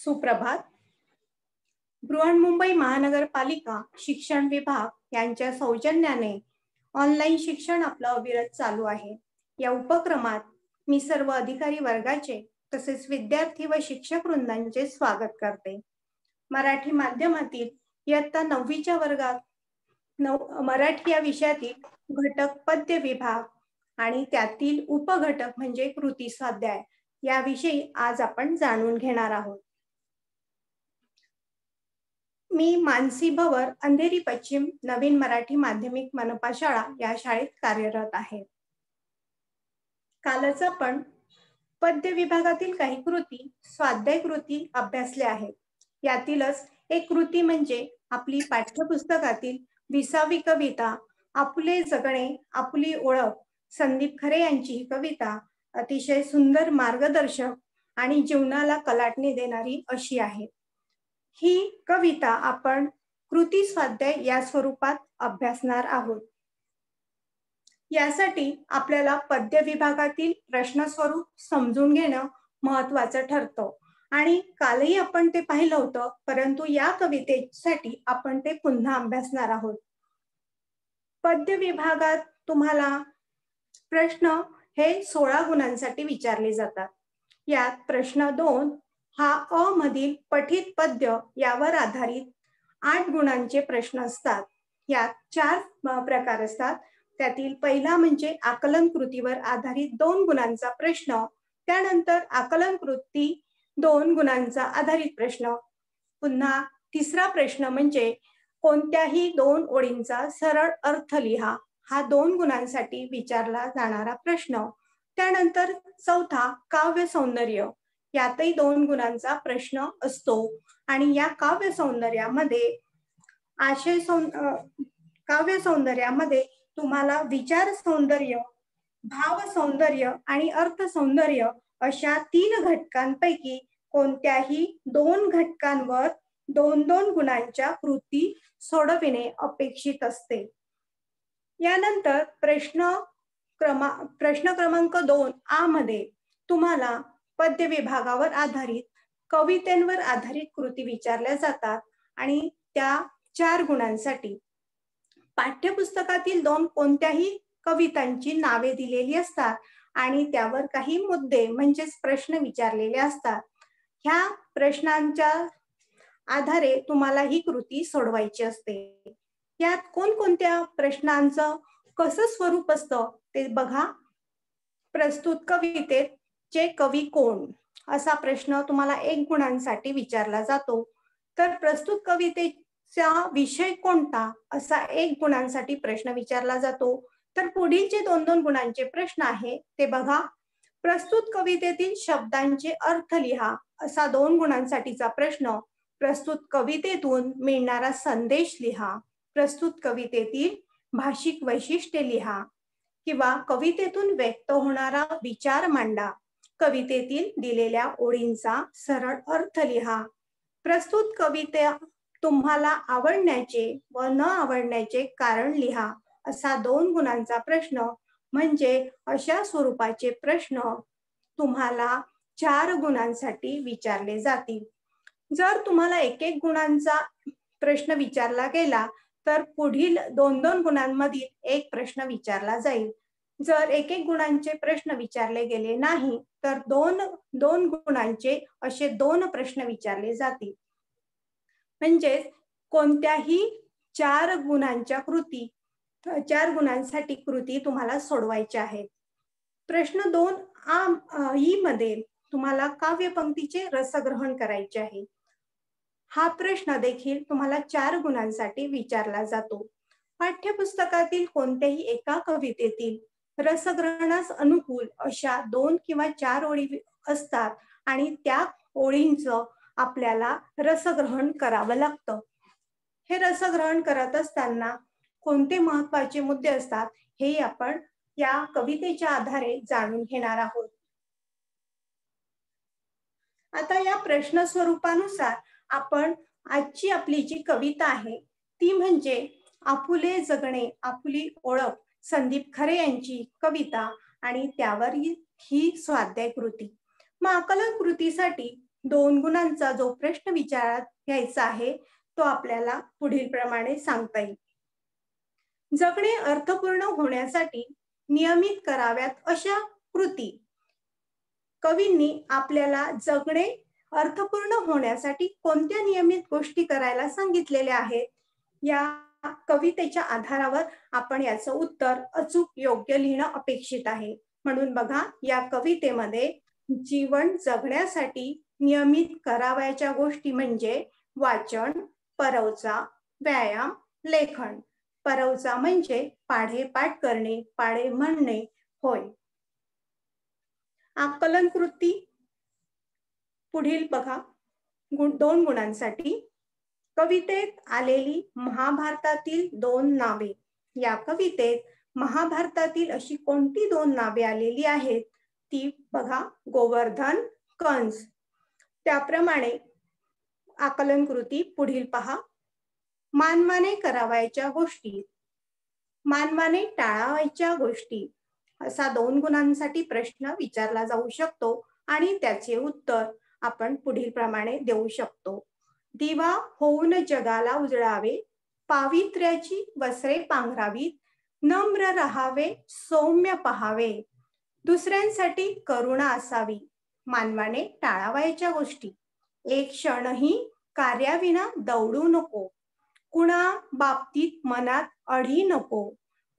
सुप्रभात. बृहन्मुंबई महानगरपालिका शिक्षण विभाग यांच्या सौजन्याने ऑनलाईन शिक्षण आपलं अविरत चालू आहे. या उपक्रमात मी सर्व अधिकारी वर्गाचे तसेच विद्यार्थी व शिक्षक वृंदांचे स्वागत करते. मराठी माध्यमातील इयत्ता 9वीच्या वर्गात मराठी या विषयातील घटक पद्य विभाग आणि त्यातील उपघटक म्हणजे कृती स्वाध्याय याविषयी आज आपण जाणून घेणार आहोत. मी मानसी भवर, अंधेरी पश्चिम नवीन मराठी माध्यमिक मनपा शाळा या शाळेत कार्यरत आहे. कालच आपण पद्य विभागातील काही कृती स्वाध्याय कृती अभ्यासल्या आहेत. यातीलच एक कृती म्हणजे आपली पाठ्यपुस्तकातील 20वी कविता आपुले जगणे आपुली ओळख संदीप खरे यांची ही कविता अतिशय सुंदर, मार्गदर्शक आणि जीवनाला कलाटणी देणारी अशी आहे. ही कविता आपण कृती स्वाध्याय या स्वरूपात अभ्यासणार आहोत. यासाठी आपल्याला पद्य विभागातील प्रश्न स्वरूप समजून घेणं महत्त्वाचं ठरतं आणि कालही आपण ते पाहिलं होतं, परंतु या कवितेसाठी आपण ते पुन्हा अभ्यासणार आहोत. पद्य विभागात तुम्हाला प्रश्न हे 16 गुणांसाठी विचारले जातात. यात प्रश्न 2 हा अ मधील पठित पद्य यावर आधारित 8 गुणांचे प्रश्न असतात. यात 4 प्रकार असतात. त्यातील पहिला म्हणजे आकलन कृतीवर आधारित 2 गुणांचा प्रश्न, त्यानंतर आकलन कृती 2 गुणांचा आधारित प्रश्न, पुन्हा तिसरा प्रश्न म्हणजे कोणत्याही 2 ओळींचा सरळ अर्थ लिहा, हा 2 गुणांसाठी विचारला जाणारा प्रश्न, त्यानंतर चौथा काव्य सौंदर्य, यातही 2 गुणांचा प्रश्न असतो आणि या काव्य सौंदर्यामध्ये काव्य सौंदर्यामध्ये तुम्हाला विचार सौंदर्य, भाव सौंदर्य आणि अर्थ सौंदर्य अशा 3 घटकांपैकी कोणत्याही 2 घटकांवर 2-2 गुणांच्या कृती सोडविणे अपेक्षित असते. यानंतर प्रश्न क्रमांक 2 आ मध्ये तुम्हाला पद्य विभागावर आधारित कवितेंवर आधारित कृती विचारल्या जातात आणि त्या 4 गुणांसाठी पाठ्यपुस्तकातील 2 कोणत्याही कवितांची नावे दिलेली असतात आणि त्यावर काही मुद्दे म्हणजेच प्रश्न विचारलेले असतात. ह्या प्रश्नांच्या आधारे तुम्हाला ही कृती सोडवायची असते. यात कोणकोणत्या प्रश्नांचं कसं स्वरूप असतं ते बघा. प्रस्तुत कवितेचे कवी कोण असा प्रश्न तुम्हाला 1 गुणांसाठी विचारला जातो. तर प्रस्तुत कवितेचा विषय कोणता असा 1 गुणांसाठी प्रश्न विचारला जातो. तर पुढील जे 2-2 गुणांचे प्रश्न आहे ते बघा. प्रस्तुत कवितेतील शब्दांचे अर्थ लिहा असा 2 गुणांसाठीचा प्रश्न, प्रस्तुत कवितेतून मिळणारा संदेश लिहा, प्रस्तुत कवितेतील भाषिक वैशिष्ट्ये लिहा किंवा कवितेतून व्यक्त होणारा विचार मांडा, कवितेतील दिलेल्या ओळींचा सरळ अर्थ लिहा, प्रस्तुत कविता तुम्हाला आवडण्याचे व न आवडण्याचे कारण लिहा असा 2 गुणांचा प्रश्न म्हणजे अशा स्वरूपाचे प्रश्न तुम्हाला 4 गुणांसाठी विचारले जातील. जर तुम्हाला 1-1 गुणांचा प्रश्न विचारला गेला तर पुढील 2-2 गुणांमधील 1 प्रश्न विचारला जाईल. जर 1-1 गुणांचे प्रश्न विचारले गेले नाही तर 2-2 गुणांचे असे 2 प्रश्न विचारले जातील. म्हणजे कोणत्याही 4 गुणांसाठी कृती तुम्हाला सोडवायची आहे. प्रश्न 2 ई मध्ये तुम्हाला काव्यपंक्तीचे रसग्रहण करायचे आहे. हा प्रश्न देखील तुम्हाला 4 गुणांसाठी विचारला जातो. पाठ्यपुस्तकातील कोणत्याही एका कवितेतील रसग्रहणास अनुकूल अशा 2 किंवा 4 ओळी असतात आणि त्या ओळींचं आपल्याला रसग्रहण करावं लागतं. हे रसग्रहण करत असताना कोणते महत्त्वाचे मुद्दे असतात हे आपण या कवितेच्या आधारे जाणून घेणार आहोत. आता या प्रश्न स्वरूपानुसार आपण आजची आपली जी कविता आहे ती म्हणजे आपुले जगणे आपुली ओळख संदीप खरे यांची कविता आणि त्यावर ही स्वाध्याय कृती. मग आकलन कृतीसाठी 2 गुणांचा जो प्रश्न विचारात घ्यायचा आहे तो आपल्याला पुढील प्रमाणे सांगता येईल. जगणे अर्थपूर्ण होण्यासाठी नियमित कराव्यात अशा कृती. कवींनी आपल्याला जगणे अर्थपूर्ण होण्यासाठी कोणत्या नियमित गोष्टी करायला सांगितलेल्या आहेत, या कवितेच्या आधारावर आपण याचं उत्तर अचूक योग्य लिहिणं अपेक्षित आहे. म्हणून बघा, या कवितेमध्ये जीवन जगण्यासाठी नियमित करावयाच्या गोष्टी म्हणजे वाचन, परवचा, व्यायाम, लेखन. परवचा म्हणजे पाढे पाठ करणे, पाढे म्हणणे होय. आकलन कृती पुढील बघा, 2 गुणांसाठी. कवितेत आलेली महाभारतातील 2 नावे. या कवितेत महाभारतातील अशी कोणती 2 नावे आलेली आहेत ती बघा, गोवर्धन, कंस. त्याप्रमाणे आकलन कृती पुढील पहा. मानवाने करावयाच्या गोष्टी, मानवाने टाळावयाच्या गोष्टी असा 2 गुणांसाठी प्रश्न विचारला जाऊ शकतो आणि त्याचे उत्तर आपण पुढील प्रमाणे देऊ शकतो. दिवा होऊन जगाला उजळावे, पावित्र्याची वस्त्रे पांघरावीत, नम्र राहावे, सौम्य पहावे, दुसऱ्यांसाठी करुणा असावी. मानवाने टाळावयाच्या गोष्टी, एक क्षणही कार्याविना दौडू नको, कुणा बाबतीत मनात अढी नको,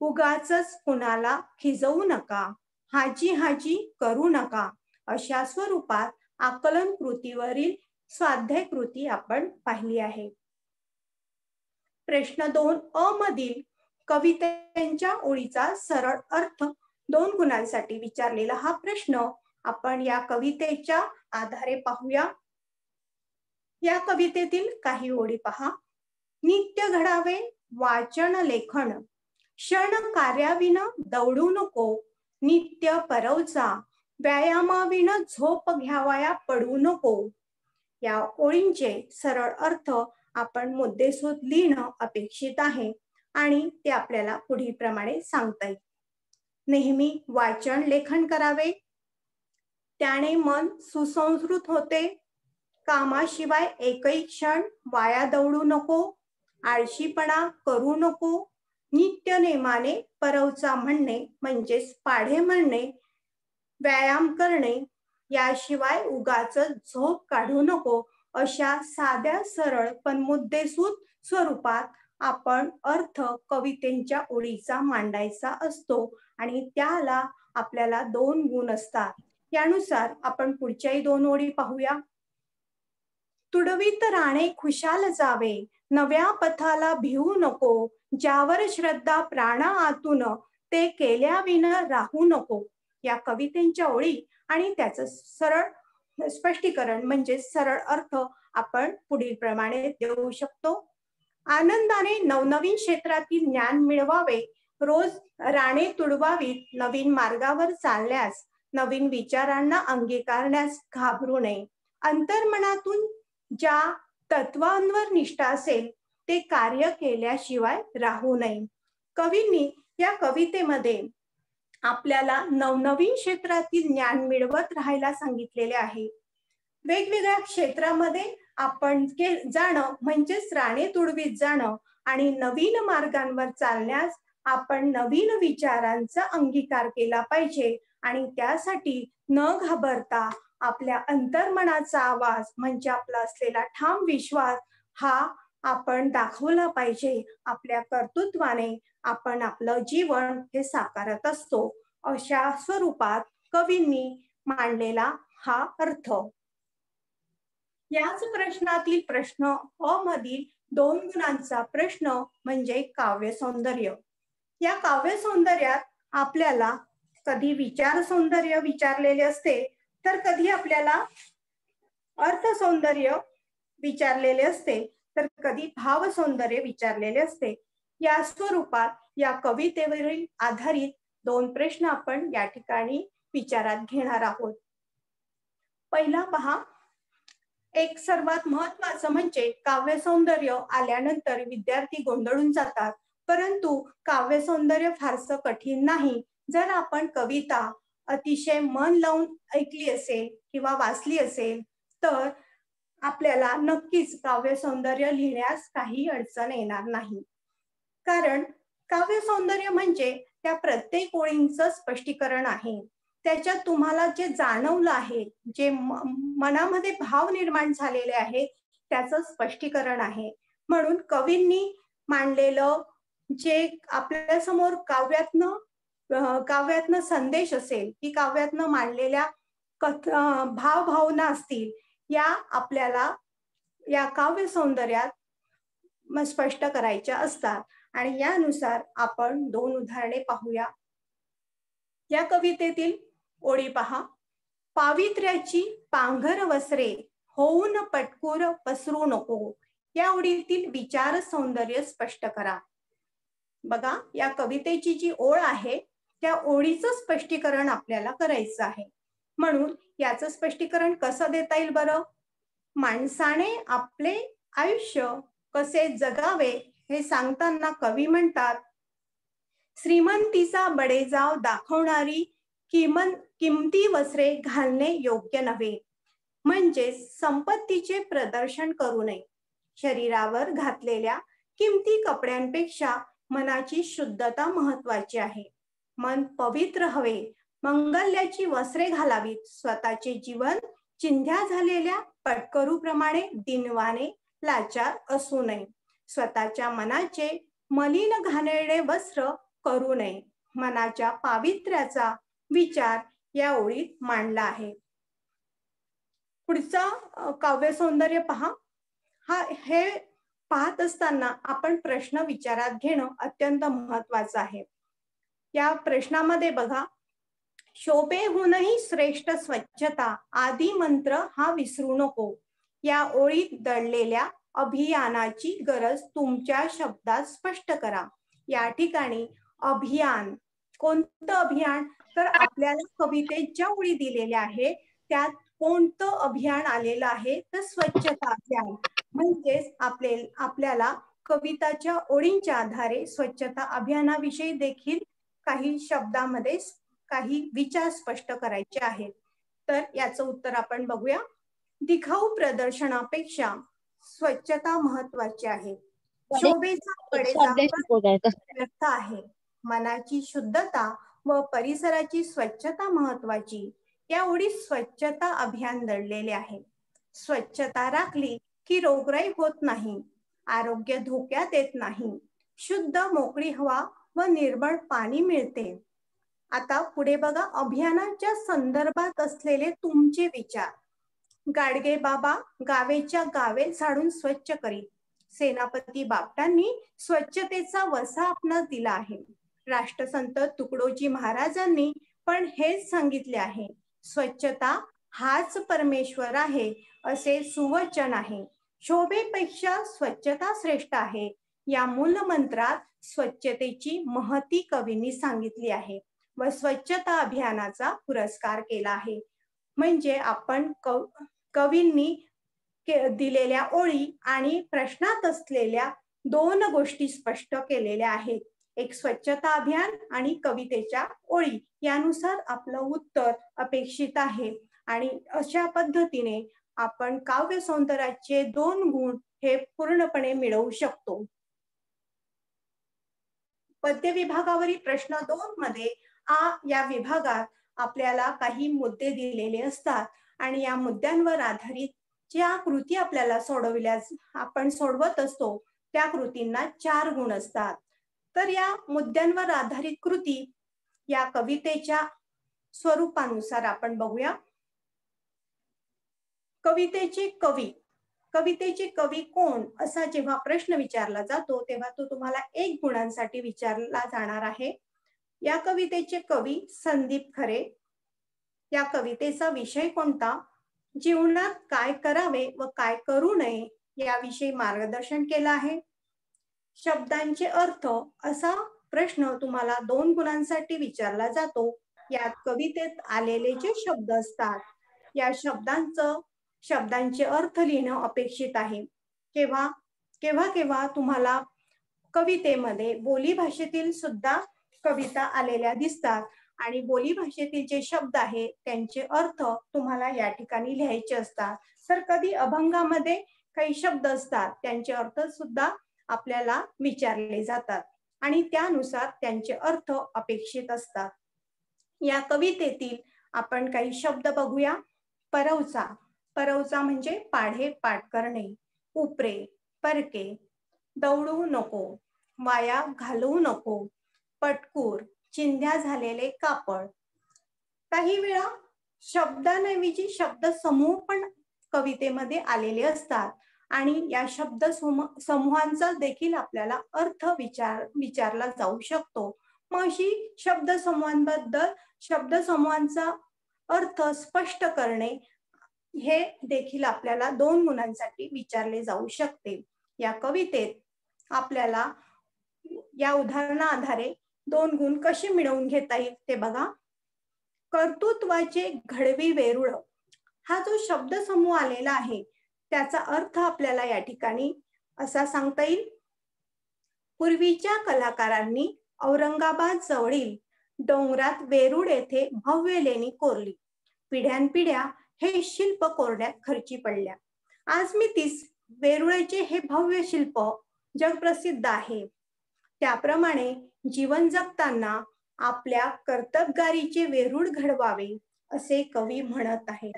उगाचच कुणाला खिजवू नका, हाजी हाजी करू नका. अशा स्वरूपात आकलन कृतीवरील स्वाध्याय कृती आपण पाहिली आहे. प्रश्न 2 अ मधील कवितेच्या ओळीचा सरळ अर्थ 2 गुणांसाठी विचारलेला हा प्रश्न आपण या कवितेच्या आधारे पाहूया. या कवितेतील काही ओळी पहा. नित्य घडावे वाचन लेखन, क्षण कार्याविन दौडू नको, नित्य परवचा, व्यायामाविन झोप घ्यावया पडू नको. या ओळींचे सरळ अर्थ आपण मुद्देसूद लिहिणं अपेक्षित आहे आणि ते आपल्याला पुढील प्रमाणे सांगता येईल. नेहमी वाचन लेखन करावे, त्याने मन सुसंस्कृत होते, कामाशिवाय एकही क्षण वाया दौडू नको, आळशीपणा करू नको, नित्य नेमाने परवचा म्हणणे म्हणजेच पाढे म्हणणे, व्यायाम करणे, याशिवाय उगाच झोप काढू नको. अशा साध्या सरळ पण मुद्देसूद स्वरूपात आपण अर्थ कवितेच्या ओळीचा मांडायचा असतो आणि त्याला आपल्याला 2 गुण असतात. यानुसार आपण पुढच्याही 2 ओळी पाहूया. तुडवीत राणे खुशाल जावे, नव्या पथाला भिवू नको, ज्यावर श्रद्धा प्राणा आतून, ते केल्याविन राहू नको. या कवितेच्या ओळी आणि त्याचं सरळ स्पष्टीकरण म्हणजे सरळ अर्थ आपण पुढील प्रमाणे देऊ शकतो. आनंदाने नवनवीन क्षेत्रातील ज्ञान मिळवावे, रोज राणे तुडवावीत, नवीन मार्गावर चालण्यास, नवीन विचारांना अंगीकारण्यास घाबरू नये. अंतर्मनातून ज्या तत्वांवर निष्ठा असेल ते कार्य केल्याशिवाय राहू नये. कवींनी या कवितेमध्ये आपल्याला नवनवीन क्षेत्रातील ज्ञान मिळवत राहायला सांगितलेले आहे. वेगवेगळ्या क्षेत्रामध्ये आपण जाणं म्हणजेच राणे तुडवीत जाणं आणि नवीन मार्गांवर चालण्यास आपण नवीन विचारांचा अंगीकार केला पाहिजे आणि त्यासाठी न घाबरता आपल्या अंतर्मनाचा आवाज म्हणजे आपला असलेला ठाम विश्वास हा आपण दाखवला पाहिजे. आपल्या कर्तृत्वाने आपण आपलं जीवन हे साकारत असतो. अशा स्वरूपात कवींनी मांडलेला हा अर्थ. याच प्रश्नातील प्रश्न अ मधील 2 गुणांचा प्रश्न म्हणजे काव्य सौंदर्य. या काव्य सौंदर्यात आपल्याला कधी विचार सौंदर्य विचारलेले असते तर कधी आपल्याला अर्थ सौंदर्य विचारलेले असते तर कधी भाव सौंदर्य विचारलेले असते. या स्वरूपात या कवितेवरील आधारित 2 प्रश्न आपण या ठिकाणी विचारात घेणार आहोत. पहिला पहा, एक सर्वात महत्त्वाचं म्हणजे काव्य सौंदर्य आल्यानंतर विद्यार्थी गोंधळून जातात, परंतु काव्य सौंदर्य फारसं कठीण नाही. जर आपण कविता अतिशय मन लावून ऐकली असेल किंवा वाचली असेल तर आपल्याला नक्कीच काव्य सौंदर्य लिहिण्यास काही अडचण येणार नाही. कारण काव्य सौंदर्य म्हणजे त्या प्रत्येक ओळींचं स्पष्टीकरण आहे. त्याच्यात तुम्हाला जे जाणवलं आहे, जे मनामध्ये भाव निर्माण झालेले आहेत, त्याचं स्पष्टीकरण आहे. म्हणून कवींनी मांडलेलं जे आपल्यासमोर काव्यातनं संदेश असेल, की काव्यातनं मांडलेल्या भावभावना असतील, या आपल्याला या काव्य सौंदर्यात स्पष्ट करायच्या असतात. आणि यानुसार आपण 2 उदाहरणे पाहूया. या कवितेतील ओळी पहा. पावित्र्याची पांघर वस्त्रे होऊन पटकूर पसरू नको. या ओळीतील विचार सौंदर्य स्पष्ट करा. बघा, या कवितेची जी ओळ आहे त्या ओळीचं स्पष्टीकरण आपल्याला करायचं आहे. म्हणून याचं स्पष्टीकरण कसं देता येईल बरं? माणसाने आपले आयुष्य कसे जगावे हे सांगताना कवी म्हणतात, श्रीमंतीचा बडेजाव दाखवणारी किमती वस्त्रे घालणे योग्य नव्हे. म्हणजे संपत्तीचे प्रदर्शन करू नये. शरीरावर घातलेल्या किमती कपड्यांपेक्षा मनाची शुद्धता महत्वाची आहे. मन पवित्र हवे, मंगल्याची वस्त्रे घालावीत. स्वतःचे जीवन चिंध्या झालेल्या पटकरूप्रमाणे दिनवाने लाचार असू नये. स्वतःच्या मनाचे मलिन घाणेरडे वस्त्र करू नये. मनाच्या पावित्र्याचा विचार या ओळीत मांडला आहे. पुढचा काव्य सौंदर्य पहा. हे पाहत असताना आपण प्रश्न विचारात घेणं अत्यंत महत्वाचं आहे. या प्रश्नामध्ये बघा, शोभेहूनही श्रेष्ठ स्वच्छता आदी मंत्र हा विसरू नको. या ओळीत दडलेल्या अभियानाची गरज तुमच्या शब्दात स्पष्ट करा. या ठिकाणी अभियान, कोणतं अभियान? तर आपल्याला कवितेत ज्या ओळी दिलेल्या आहेत त्यात कोणतं अभियान आलेलं आहे? तर स्वच्छता अभियान. म्हणजेच आपल्याला कविताच्या ओळींच्या आधारे स्वच्छता अभियानाविषयी देखील काही शब्दामध्ये काही विचार स्पष्ट करायचे आहेत. तर याचं उत्तर आपण बघूया. दिखाऊ प्रदर्शनापेक्षा स्वच्छता महत्वाची आहे. शोभेचा व्यर्थ आहे. मनाची शुद्धता व परिसराची स्वच्छता महत्वाची. या ओळीत स्वच्छता अभियान दडलेले आहे. स्वच्छता राखली की रोगराई होत नाही, आरोग्य धोक्यात येत नाही, शुद्ध मोकळी हवा व निर्मळ पाणी मिळते. आता पुढे बघा, अभियानाच्या संदर्भात असलेले तुमचे विचार. गाडगे बाबा गावेच्या गावे झाडून स्वच्छ करीत. सेनापती बापटांनी स्वच्छतेचा वसा आपणास दिला आहे. राष्ट्रसंत तुकडोजी महाराजांनी पण हेच सांगितले आहे. स्वच्छता हाच परमेश्वर आहे असे सुवचन आहे. शोभेपेक्षा स्वच्छता श्रेष्ठ आहे. या मूलमंत्रात स्वच्छतेची महती कवींनी सांगितली आहे व स्वच्छता अभियानाचा पुरस्कार केला आहे. म्हणजे आपण कवींनी दिलेल्या ओळी आणि प्रश्नात असलेल्या 2 गोष्टी स्पष्ट केलेल्या आहेत. एक स्वच्छता अभियान आणि कवितेच्या ओळी. यानुसार आपलं उत्तर अपेक्षित आहे आणि अशा पद्धतीने आपण काव्य सौंदर्याचे 2 गुण हे पूर्णपणे मिळवू शकतो. पद्य विभागावरील प्रश्न 2 मध्ये या विभागात आपल्याला काही मुद्दे दिलेले असतात आणि या मुद्द्यांवर आधारित ज्या कृती आपल्याला आपण सोडवत असतो त्या कृतींना 4 गुण असतात. तर या मुद्द्यांवर आधारित कृती या कवितेच्या स्वरूपानुसार आपण बघूया. कवितेचे कवी कोण असा जेव्हा प्रश्न विचारला जातो तेव्हा तो तुम्हाला 1 गुणांसाठी विचारला जाणार आहे. या कवितेचे कवी संदीप खरे. या कवितेचा विषय कोणता? जीवनात काय करावे व काय करू नये याविषयी मार्गदर्शन केलं आहे. शब्दांचे अर्थ असा प्रश्न तुम्हाला 2 गुणांसाठी विचारला जातो. यात कवितेत आलेले जे शब्द असतात या शब्दांचे अर्थ लिहिणं अपेक्षित आहे. केव्हा तुम्हाला कवितेमध्ये बोली भाषेतील सुद्धा कविता आलेल्या दिसतात आणि बोलीभाषेतील जे शब्द आहे त्यांचे अर्थ तुम्हाला या ठिकाणी लिहायचे असतात. तर कधी अभंगामध्ये काही शब्द असतात त्यांचे अर्थ सुद्धा आपल्याला विचारले जातात आणि त्यानुसार त्यांचे अर्थ अपेक्षित असतात. या कवितेतील आपण काही शब्द बघूया. परवचा, परवचा म्हणजे पाढे पाठ करणे. उपरे, परके, दौडू नको, वाया घालवू नको, पटकूर, चिंध्या झालेले कापड. काही वेळा शब्दांऐवजी शब्द समूह पण कवितेमध्ये आलेले असतात आणि या शब्द समूहांचा देखील आपल्याला अर्थ विचारला जाऊ शकतो. मग अशी शब्द समूहांचा अर्थ स्पष्ट करणे हे देखील आपल्याला 2 गुणांसाठी विचारले जाऊ शकते. या कवितेत आपल्याला या उदाहरणाआधारे 2 गुण कसे मिळवून घेता येईल ते बघा. कर्तृत्वाचे घडवी वेरूळ, हा जो शब्द समूह आलेला आहे त्याचा अर्थ आपल्याला या ठिकाणी असा सांगता येईल. पूर्वीच्या कलाकारांनी औरंगाबाद जवळील डोंगरात वेरूळ येथे भव्य लेणी कोरली. पिढ्यानपिढ्या हे शिल्प कोरण्यात खर्ची पडल्या. आज मी तीस वेरूळचे हे भव्य शिल्प जगप्रसिद्ध आहे. त्याप्रमाणे जीवन जगताना आपल्या कर्तबगारीचे वेरूळ घडवावे असे कवी म्हणत आहेत.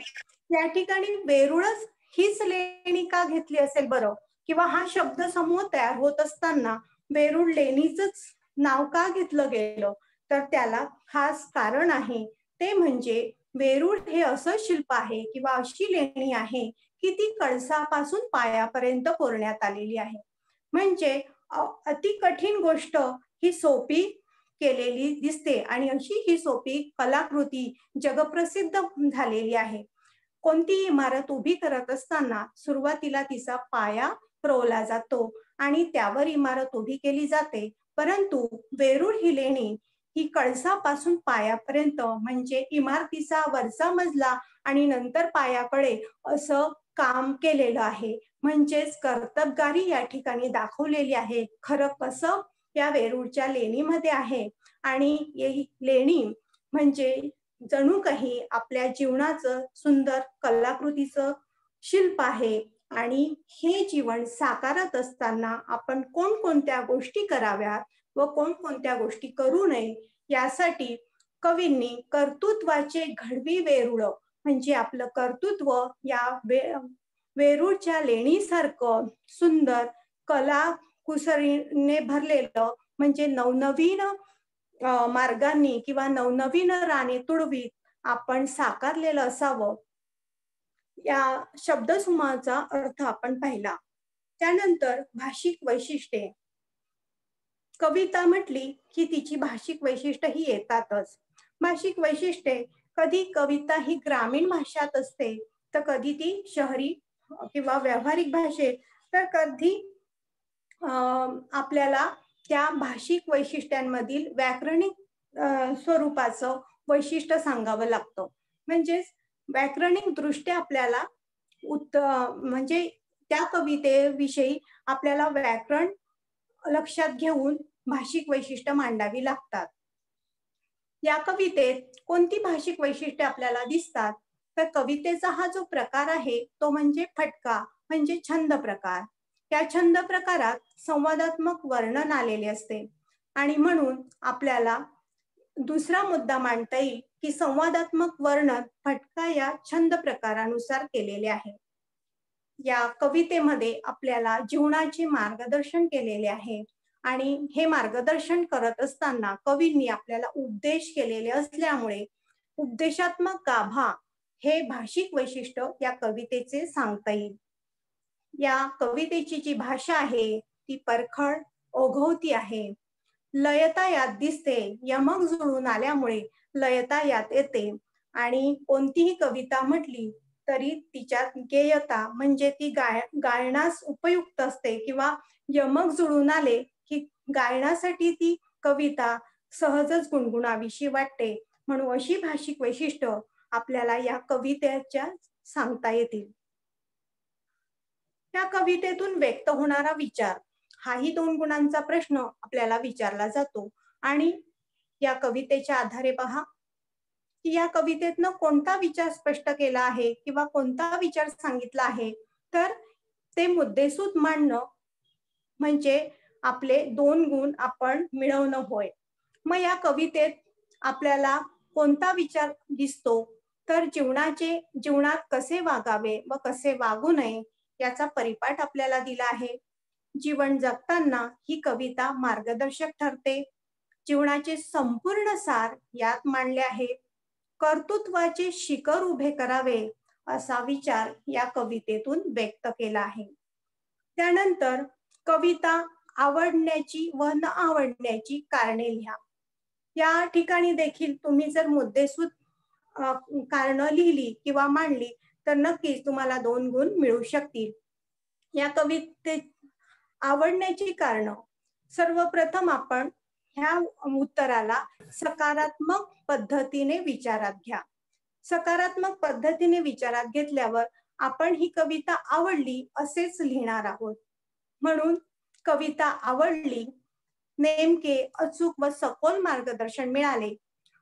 या ठिकाणी वेरूळच हीच लेणी का घेतली असेल बरं, किंवा हा शब्द समूह तयार होत असताना वेरूळ लेणीचंच नाव का घेतलं गेलं, तर त्याला खास कारण आहे. ते म्हणजे वेरूळ हे असं शिल्प आहे किंवा अशी लेणी आहे की ती कळसापासून पायापर्यंत कोरण्यात आलेली आहे. म्हणजे अति कठीण गोष्ट ही सोपी केलेली दिसते आणि अशी ही सोपी कलाकृती जगप्रसिद्ध झालेली आहे. कोणती इमारत उभी करत असताना सुरुवातीला तिचा पाया रोवला जातो आणि त्यावर इमारत उभी केली जाते, परंतु वेरूळ ही लेणी ही कळसापासून पायापर्यंत म्हणजे इमारतीचा वरचा मजला आणि नंतर पायाकडे असं काम केलेलं आहे. म्हणजेच कर्तबगारी या ठिकाणी दाखवलेली आहे. खरं कसं या वेरूळच्या लेणीमध्ये आहे आणि ही लेणी म्हणजे जणू काही आपल्या जीवनाचं सुंदर कलाकृतीचं शिल्प आहे आणि हे जीवन साकारत असताना आपण कोणकोणत्या गोष्टी कराव्यात व कोणकोणत्या गोष्टी करू नये यासाठी कवींनी कर्तृत्वाचे घडवी वेरूळ म्हणजे आपलं कर्तृत्व या वेरूळच्या लेणीसारखं सुंदर कला कुसरीने भरलेलं म्हणजे नवनवीन मार्गांनी किंवा नवनवीन राणे तुडवीत आपण साकारलेलं असावं. या शब्दसमूहाचा अर्थ आपण पाहिला. त्यानंतर भाषिक वैशिष्ट्ये. कविता म्हटली की तिची भाषिक वैशिष्ट्य ही येतातच. भाषिक वैशिष्ट्ये कधी कविता ही ग्रामीण भाषात असते तर कधी ती शहरी किंवा व्यावहारिक भाषेत, तर कधी आपल्याला त्या भाषिक वैशिष्ट्यांमधील व्याकरणिक स्वरूपाचं वैशिष्ट्य सांगावं लागतं. म्हणजेच व्याकरणिक दृष्ट्या आपल्याला म्हणजे त्या कवितेविषयी आपल्याला व्याकरण लक्षात घेऊन भाषिक वैशिष्ट्य मांडावी लागतात. या कवितेत कोणती भाषिक वैशिष्ट्ये आपल्याला दिसतात, तर कवितेचा हा जो प्रकार आहे तो म्हणजे फटका म्हणजे छंद प्रकार. या छंद प्रकारात संवादात्मक वर्णन आलेले असते आणि म्हणून आपल्याला दुसरा मुद्दा मांडता येईल की संवादात्मक वर्णन फटका या छंद प्रकारानुसार केलेले आहे. या कवितेमध्ये आपल्याला जीवनाचे मार्गदर्शन केलेले आहे आणि हे मार्गदर्शन करत असताना कवींनी आपल्याला उपदेश केलेले असल्यामुळे उपदेशात्मक गाभा हे भाषिक वैशिष्ट्य या कवितेचे सांगता येईल. या कवितेची जी भाषा आहे ती परखड ओघवती आहे. लयता यात दिसते, यमक जुळून आल्यामुळे लयता यात येते आणि कोणतीही कविता म्हटली तरी तिच्यात गेयता म्हणजे ती गायनास उपयुक्त असते किंवा यमक जुळून आले की गायनासाठी ती कविता सहजच गुणगुणावीशी वाटते. म्हणून अशी भाषिक वैशिष्ट्य आपल्याला या कवितेच्या सांगता येतील. या कवितेतून व्यक्त होणारा विचार हाही 2 गुणांचा प्रश्न आपल्याला विचारला जातो आणि या कवितेच्या आधारे पहा की या कवितेतनं कोणता विचार स्पष्ट केला आहे किंवा कोणता विचार सांगितला आहे, तर ते मुद्देसूद मांडणं म्हणजे आपले 2 गुण आपण मिळवणं होय. मग या कवितेत आपल्याला कोणता विचार दिसतो, तर जीवनात कसे वागावे व कसे वागू नये याचा परिपाठ आपल्याला दिला आहे. जीवन जगताना ही कविता मार्गदर्शक ठरते. जीवनाचे संपूर्ण सार यात मांडले आहे. कर्तृत्वाचे शिखर उभे करावे असा विचार या कवितेतून व्यक्त केला आहे. त्यानंतर कविता आवडण्याची व न आवडण्याची कारणे लिहा. या ठिकाणी देखील तुम्ही जर मुद्देसूद कारण लिहिली किंवा मांडली तर नक्कीच तुम्हाला 2 गुण मिळू शकतील. या कवितेत आवडण्याची कारण, सर्वप्रथम आपण ह्या उत्तराला सकारात्मक पद्धतीने विचारात घ्या. सकारात्मक पद्धतीने विचारात घेतल्यावर आपण ही कविता आवडली असेच लिहिणार आहोत. म्हणून कविता आवडली, नेमके अचूक व सखोल मार्गदर्शन मिळाले,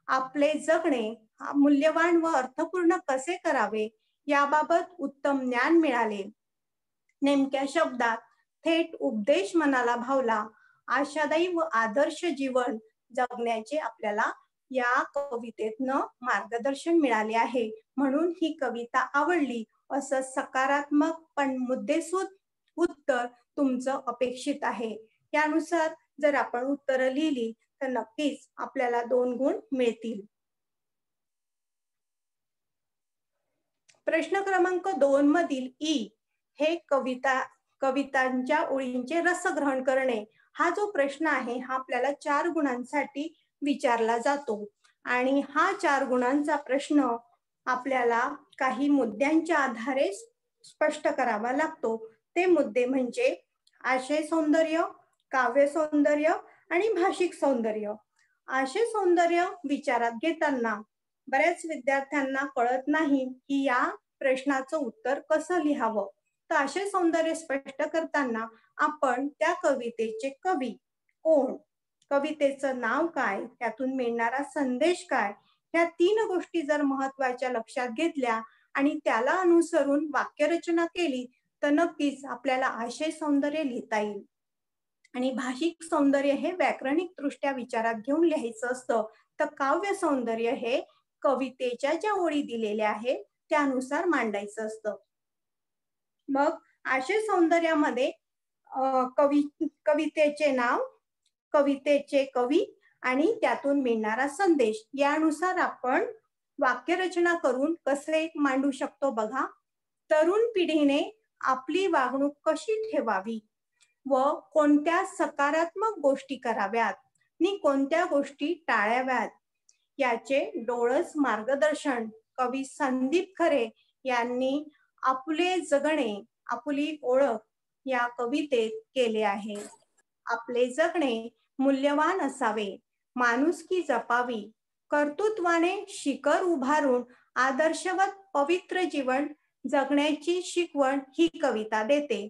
आपले जगणे मूल्यवान व अर्थपूर्ण कसे करावे याबाबत उत्तम ज्ञान मिळाले, नेमक्या शब्दात थेट उपदेश मनाला भावला, आशादायी व आदर्श जीवन जगण्याचे आपल्याला या कवितेतनं मार्गदर्शन मिळाले आहे. म्हणून ही कविता आवडली असं सकारात्मक पण मुद्देसूद उत्तर तुमचं अपेक्षित आहे. यानुसार जर आपण उत्तरं लिहिली तर नक्कीच आपल्याला 2 गुण मिळतील. प्रश्न क्रमांक 2 मधील ई हे कवितांच्या ओळींचे रसग्रहण करणे हा जो प्रश्न आहे हा आपल्याला 4 गुणांसाठी विचारला जातो. आणि हा 4 गुणांचा प्रश्न आपल्याला काही मुद्द्यांच्या आधारे स्पष्ट करावा लागतो. ते मुद्दे म्हणजे आशय सौंदर्य, काव्य सौंदर्य आणि भाषिक सौंदर्य. आशय सौंदर्य विचारात घेताना बऱ्याच विद्यार्थ्यांना कळत नाही की या प्रश्नाचं उत्तर कसं लिहावं. तर आशय सौंदर्य स्पष्ट करताना आपण त्या कवितेचे कवी कोण, कवितेचं नाव काय, त्यातून मिळणारा संदेश काय, ह्या 3 गोष्टी जर महत्वाच्या लक्षात घेतल्या आणि त्याला अनुसरून वाक्यरचना केली तर नक्कीच आपल्याला आशय सौंदर्य लिहिता येईल. आणि भाषिक सौंदर्य हे व्याकरणिक दृष्ट्या विचारात घेऊन लिहायचं असतं. तर काव्य सौंदर्य हे कवितेच्या ज्या ओळी दिलेल्या आहेत त्यानुसार मांडायचं असतं. मग आशय सौंदर्यामध्ये कवितेचे नाव, कवितेचे कवी आणि त्यातून मिळणारा संदेश यानुसार आपण वाक्यरचना करून कसे मांडू शकतो बघा. तरुण पिढीने आपली वागणूक कशी ठेवावी व कोणत्या सकारात्मक गोष्टी कराव्यात आणि कोणत्या गोष्टी टाळाव्यात याचे डोळस मार्गदर्शन कवी संदीप खरे यांनी आपले जगणे आपुली ओळख या कवितेत केले आहे. आपले जगणे मूल्यवान असावे, माणुसकी जपावी, कर्तृत्वाने शिखर उभारून आदर्शवत पवित्र जीवन जगण्याची शिकवण ही कविता देते.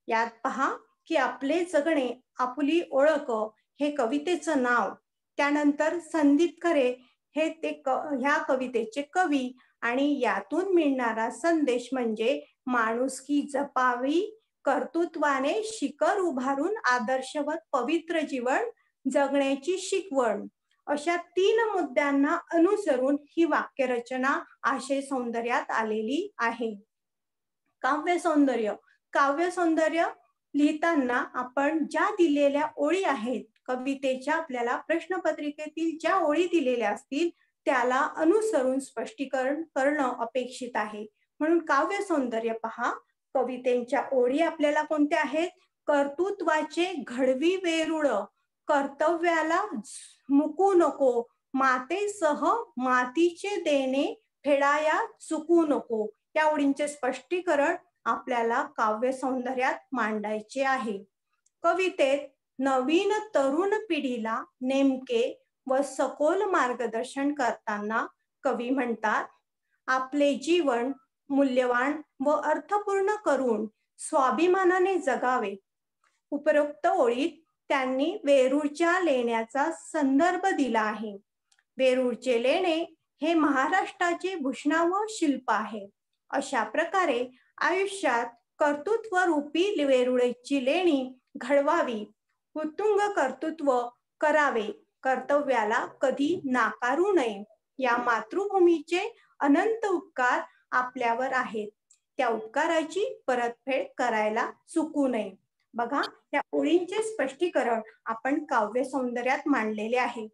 यात पहा की आपले जगणे आपुली ओळख हे कवितेचं नाव, त्यानंतर संदीप खरे हे ह्या कवितेचे कवी आणि यातून मिळणारा संदेश म्हणजे माणुसकी जपावी, कर्तृत्वाने शिखर उभारून आदर्शवत पवित्र जीवन जगण्याची शिकवण, अशा 3 मुद्द्यांना अनुसरून ही वाक्यरचना आशय सौंदर्यात आलेली आहे. काव्य सौंदर्य, काव्य सौंदर्य लिहिताना आपण ज्या दिलेल्या ओळी आहेत कवितेच्या, आपल्याला प्रश्नपत्रिकेतील ज्या ओळी दिलेल्या असतील त्याला अनुसरून स्पष्टीकरण करणं अपेक्षित आहे. म्हणून काव्य सौंदर्य पहा, कवितेच्या ओळी आपल्याला कोणत्या आहेत, कर्तृत्वाचे घडवी वेरूळ, कर्तव्याला मुकू नको, मातेसह मातीचे देणे फेडाया चुकू नको, या ओळींचे स्पष्टीकरण आपल्याला काव्य सौंदर्यात मांडायचे आहे. कवितेत नवीन तरुण पिढीला नेमके व सखोल मार्गदर्शन करताना कवी म्हणतात, आपले जीवन मूल्यवान व अर्थपूर्ण करून स्वाभिमानाने जगावे. उपरोक्त ओळीत त्यांनी वेरूळच्या लेण्याचा संदर्भ दिला आहे. वेरूळचे लेणे हे महाराष्ट्राचे भूषणावं शिल्प आहे. अशा प्रकारे आयुष्यात कर्तृत्व रूपी वेरुळेची लेणी घडवावी, उत्तुंग कर्तृत्व करावे, कर्तव्याला कधी नाकारू नये. या मातृभूमीचे अनंत उपकार आपल्यावर आहेत, त्या उपकाराची परतफेड करायला चुकू नये. बघा, या ओळींचे स्पष्टीकरण आपण काव्य सौंदर्यात मांडलेले आहे.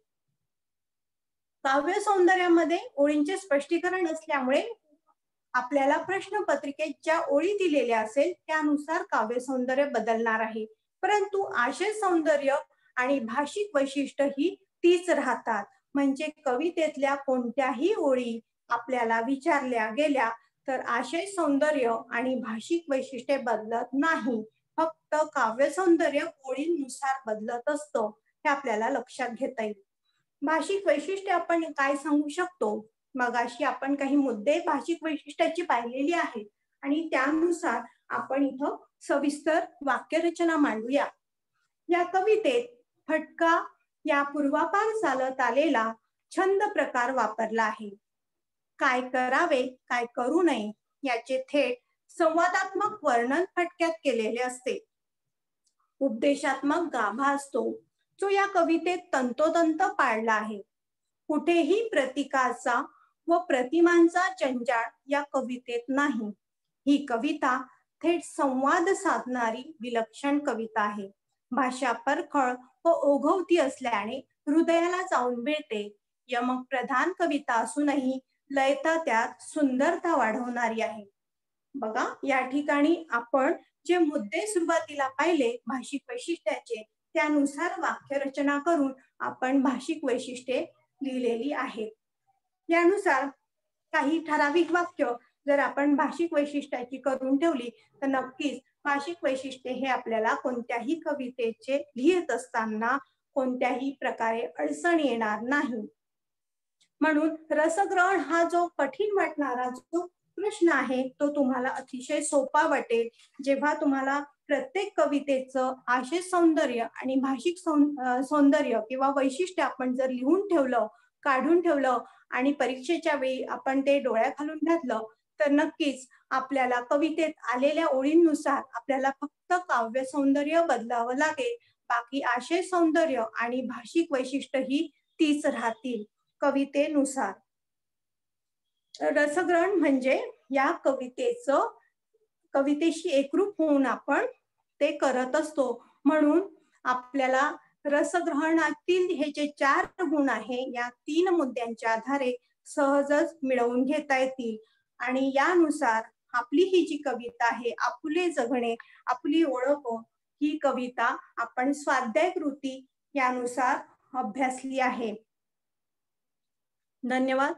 काव्य सौंदर्यामध्ये ओळींचे स्पष्टीकरण असल्यामुळे आपल्याला प्रश्नपत्रिकेत ज्या ओळी दिलेल्या असेल त्यानुसार काव्य सौंदर्य बदलणार आहे, परंतु आशय सौंदर्य आणि भाषिक वैशिष्ट्य ही तीच राहतात. म्हणजे कवितेतल्या कोणत्याही ओळी आपल्याला विचारल्या गेल्या तर आशय सौंदर्य आणि भाषिक वैशिष्ट्ये बदलत नाही, फक्त काव्य सौंदर्य ओळींनुसार बदलत असतं. हे आपल्याला लक्षात घेता येईल. भाषिक वैशिष्ट्य आपण काय सांगू शकतो? मगाशी आपण काही मुद्दे भाषिक वैशिष्ट्याची पाहिलेली आहेत आणि त्यानुसार आपण इथं सविस्तर वाक्यरचना मांडूया. या कवितेत फटका या पूर्वापार चालत आलेला छंद प्रकार वापरला आहे. काय करावे, काय करू नये याचे थेट संवादात्मक वर्णन फटक्यात केलेले असते. उपदेशात्मक गाभा असतो जो या कवितेत तंतोतंत पाळला आहे. कुठेही प्रतीकाचा व प्रतिमांचा जंजाळ या कवितेत नाही. ही कविता थेट संवाद साधणारी विलक्षण कविता आहे. भाषा परखड व ओघवती असल्याने हृदयाला जाऊन मिळते. यमक प्रधान कविता असूनही लयता त्यात सुंदरता वाढवणारी आहे. बघा, या ठिकाणी आपण जे मुद्दे सुरुवातीला पाहिले भाषिक वैशिष्ट्याचे त्यानुसार वाक्यरचना करून आपण भाषिक वैशिष्ट्ये लिहिलेली आहेत. यानुसार काही ठराविक वाक्य जर आपण भाषिक वैशिष्ट्याची करून ठेवली तर नक्कीच भाषिक वैशिष्ट्ये हे आपल्याला कोणत्याही कवितेचे लिहित असताना कोणत्याही प्रकारे अडचण येणार नाही. म्हणून रसग्रहण हा जो कठीण वाटणारा जो प्रश्न आहे तो तुम्हाला अतिशय सोपा वाटेल जेव्हा तुम्हाला प्रत्येक कवितेचं आशय सौंदर्य आणि भाषिक सौंदर्य किंवा वैशिष्ट्य आपण जर लिहून ठेवलं, काढून ठेवलं आणि परीक्षेच्या वेळी आपण ते डोळ्याखालून घातलं तर नक्कीच आपल्याला कवितेत आलेल्या ओळींनुसार आपल्याला फक्त काव्य सौंदर्य बदलावं लागेल. बाकी आशय सौंदर्य आणि भाषिक वैशिष्ट्य ही तीच राहतील कवितेनुसार. रसग्रहण म्हणजे या कवितेशी एकरूप होऊन आपण ते करत असतो. म्हणून आपल्याला रसग्रहणातील हे जे 4 गुण आहे या 3 मुद्द्यांच्या आधारे सहजच मिळवून घेता येतील आणि यानुसार आपली ही जी कविता आहे आपुले जगणे आपली ओळख ही कविता आपण स्वाध्याय कृती यानुसार अभ्यासली आहे. धन्यवाद.